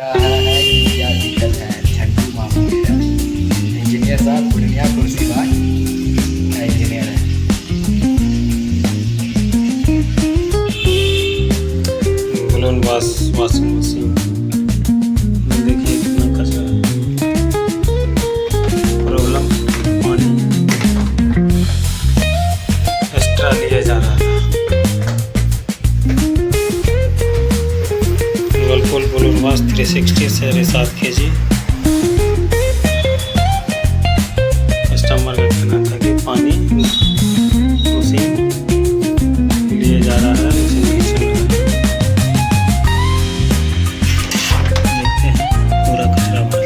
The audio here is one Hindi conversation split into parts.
रहा है कि क्या दिक्कत है। झंडू मामू इंजीनियर साहब पूर्णिया खुर्शीबाग का इंजीनियर है। बलून वॉशिंग मशीन देखिए कितना कचरा है। प्रॉब्लम पानी एक्स्ट्रा लिया जा रहा था। वर्लपूल बलून वॉश 360 से 7 kg। कस्टमर का कहना था कि पानी मशीन लिए जा रहा है, मशीन नहीं चल रहा है। देखते हैं पूरा कचरा भर।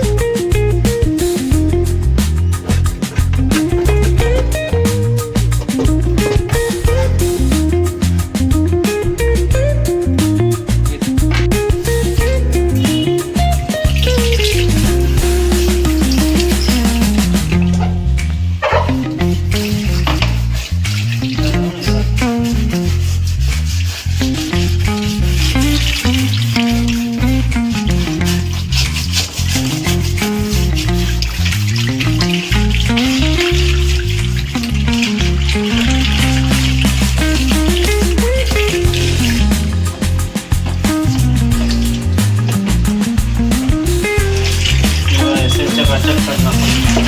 चकाचक करना पड़ता है।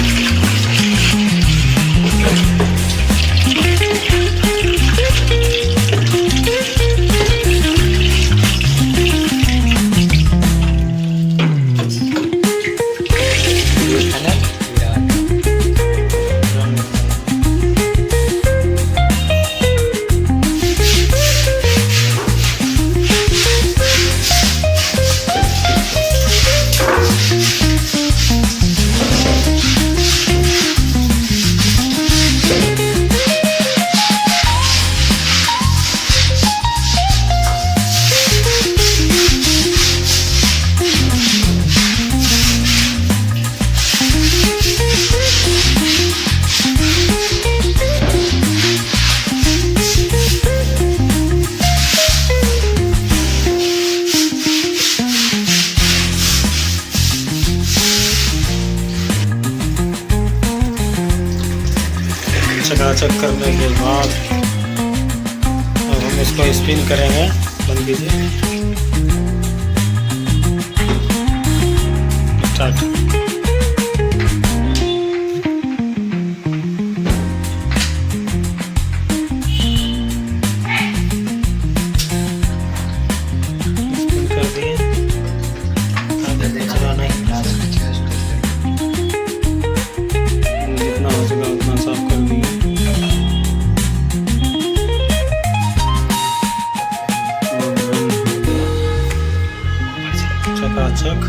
चकाचक करने के बाद अब हम इसको स्पिन करेंगे। बंद कीजिए, स्टार्ट। स्पिन कर दिए, चलाना ही जितना हो सका उतना साफ कर दिए। चकाचक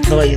दवाई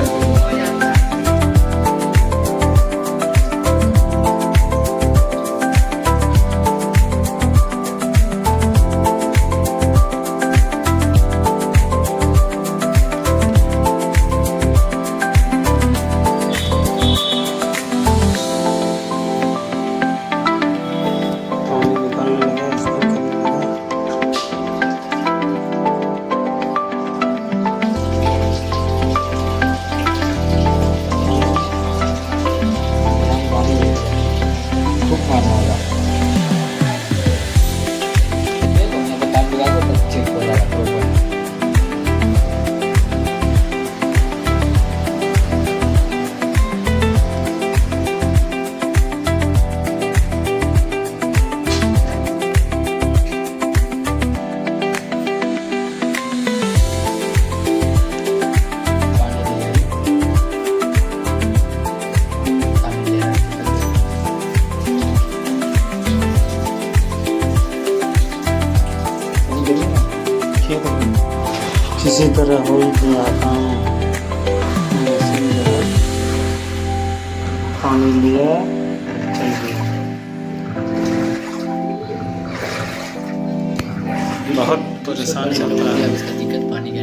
हो जाता है। पानी निकलने लगा, स्पिन करने लगा। पानी खूब मारना होगा। ये तो मैं बता दूंगा तो चेक हो जाएगा प्रॉपर। खेत में किसी तरह हो ही गया काम। मशीन जो है, पानी लिया, चल गया। बहुत परेशानी होता है। इसका दिक्कत पानी का